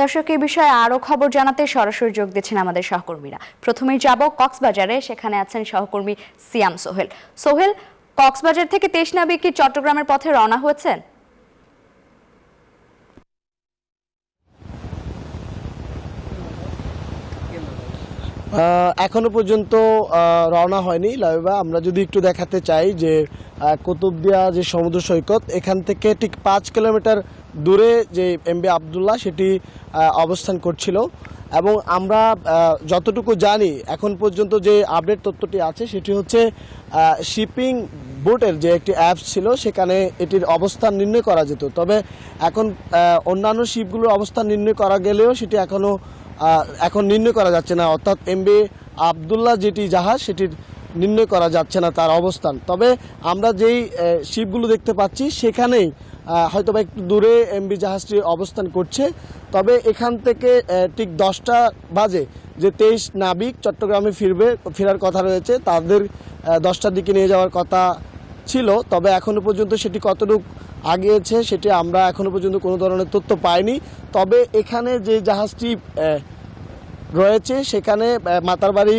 দর্শক, এই বিষয়ে আরো খবর জানাতে সরাসরি যোগ দিচ্ছেন আমাদের সহকর্মীরা। প্রথমেই যাব কক্সবাজারে, সেখানে আছেন সহকর্মী সিয়াম সোহেল। সোহেল, কক্সবাজার থেকে 23 নাবিক কি চট্টগ্রামের পথে রওনা হয়েছেন? এখনো পর্যন্ত রওনা হয়নি লাইবা। আমরা যদি একটু দেখাতে চাই যে কুতুবদিয়া যে সমুদ্র সৈকত, এখান থেকে ঠিক 5 কিলোমিটার দূরে যে এমবি আবদুল্লাহ সেটি অবস্থান করছিল। এবং আমরা যতটুকু জানি এখন পর্যন্ত যে আপডেট তথ্যটি আছে সেটি হচ্ছে শিপিং বোটের যে একটি অ্যাপস ছিল সেখানে এটির অবস্থান নির্ণয় করা যেত। তবে এখন অন্যান্য শিপগুলোর অবস্থান নির্ণয় করা গেলেও সেটি এখন নির্ণয় করা যাচ্ছে না, অর্থাৎ এমবি আবদুল্লাহ যেটি জাহাজ সেটির নির্ণয় করা যাচ্ছে না তার অবস্থান। তবে আমরা যেই শিপগুলো দেখতে পাচ্ছি সেখানেই হয়তো বা একটু দূরে এমবি জাহাজটি অবস্থান করছে। তবে এখান থেকে ঠিক 10টা বাজে যে 23 নাবিক চট্টগ্রামে ফেরার কথা রয়েছে, তাদের 10টার দিকে নিয়ে যাওয়ার কথা ছিল। তবে এখনও পর্যন্ত সেটি কতটুকু আগিয়েছে সেটি আমরা এখনও পর্যন্ত কোনো ধরনের তথ্য পাইনি। তবে এখানে যে জাহাজটি রয়েছে সেখানে মাতারবাড়ি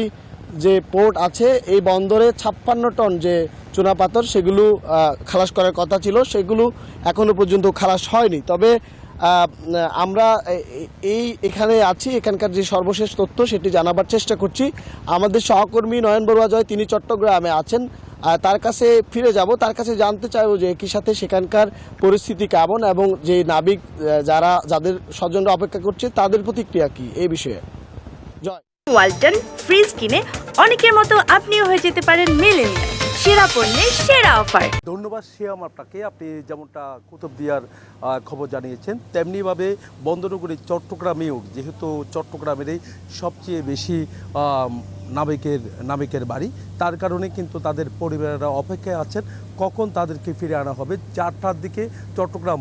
যে পোর্ট আছে এই বন্দরে 56 টন যে চুনাপাথর সেগুলো খালাস করার কথা ছিল, সেগুলো এখনও পর্যন্ত খালাস হয়নি। তবে আমরা এখানে আছি, এখানকার যে সর্বশেষ তথ্য সেটি জানাবার চেষ্টা করছি। আমাদের সহকর্মী নয়ন বড়ুয়া জয়, তিনি চট্টগ্রামে আছেন, তার কাছে ফিরে যাব, তার কাছে জানতে চাইবো যে একই সাথে সেখানকার পরিস্থিতি কেমন এবং যে নাবিক যাদের স্বজনরা অপেক্ষা করছে তাদের প্রতিক্রিয়া কি এই বিষয়ে। জয়। ওয়ালটন ফ্রিজ কিনে অনেকের মতো আপনিও হয়ে যেতে পারেন মিলেনিয়াল। সেরা পণ্যের সেরা অফার। ধন্যবাদ শিয়াম আপনাকে। আপনি যেমনটা কুতুবদিয়ার খবর জানিয়েছেন, তেমনিভাবে বন্দরনগরী চট্টগ্রামেও, যেহেতু চট্টগ্রামেরই সবচেয়ে বেশি নাবিকের বাড়ি, তার কারণে কিন্তু তাদের পরিবারেরা অপেক্ষায় আছেন কখন তাদেরকে ফিরে আনা হবে। 4টার দিকে চট্টগ্রাম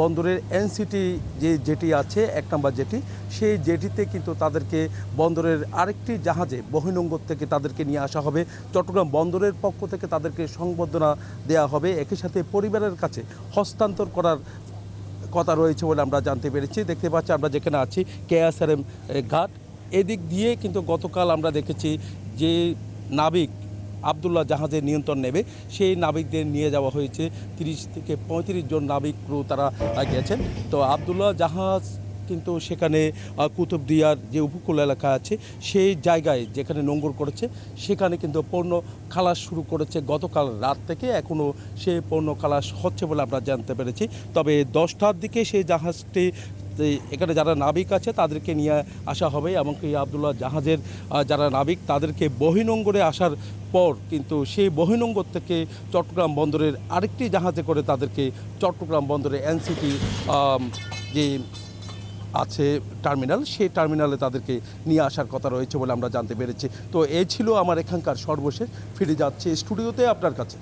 বন্দরের এনসিটি যে জেটি আছে, 1 নম্বর জেটি, সেই জেটিতে কিন্তু তাদেরকে বন্দরের আরেকটি জাহাজে বহির্নোঙর থেকে তাদেরকে নিয়ে আসা হবে। চট্টগ্রাম বন্দরের পক্ষ থেকে তাদেরকে সংবর্ধনা দেওয়া হবে, একই সাথে পরিবারের কাছে হস্তান্তর করার কথা রয়েছে বলে আমরা জানতে পেরেছি। দেখতে পাচ্ছি আমরা যেখানে আছি KSRM ঘাট, এদিক দিয়ে কিন্তু গতকাল আমরা দেখেছি যে নাবিক আবদুল্লাহ জাহাজের নিয়ন্ত্রণ নেবে, সেই নাবিকদের নিয়ে যাওয়া হয়েছে। 30 থেকে 35 জন নাবিক ক্রু তারা গেছেন। তো আবদুল্লাহ জাহাজ কিন্তু সেখানে কুতুবদিয়ার যে উপকূল এলাকা আছে সেই জায়গায় যেখানে নোঙর করেছে সেখানে কিন্তু পণ্য খালাস শুরু করেছে গতকাল রাত থেকে। এখনও সেই পণ্য খালাস হচ্ছে বলে আমরা জানতে পেরেছি। তবে 10টার দিকে সেই জাহাজটি এখানে যারা নাবিক আছে তাদেরকে নিয়ে আসা হবে, এমনকি আবদুল্লাহ জাহাজের যারা নাবিক তাদেরকে বহির্নোঙরে আসার পর কিন্তু সেই বহির্নোঙর থেকে চট্টগ্রাম বন্দরের আরেকটি জাহাজে করে তাদেরকে চট্টগ্রাম বন্দরে এনসিটি যে আছে টার্মিনাল, সেই টার্মিনালে তাদেরকে নিয়ে আসার কথা রয়েছে বলে আমরা জানতে পেরেছি। তো এই ছিল আমার এখানকার সর্বশেষ। ফিরে যাচ্ছে স্টুডিওতে আপনার কাছে।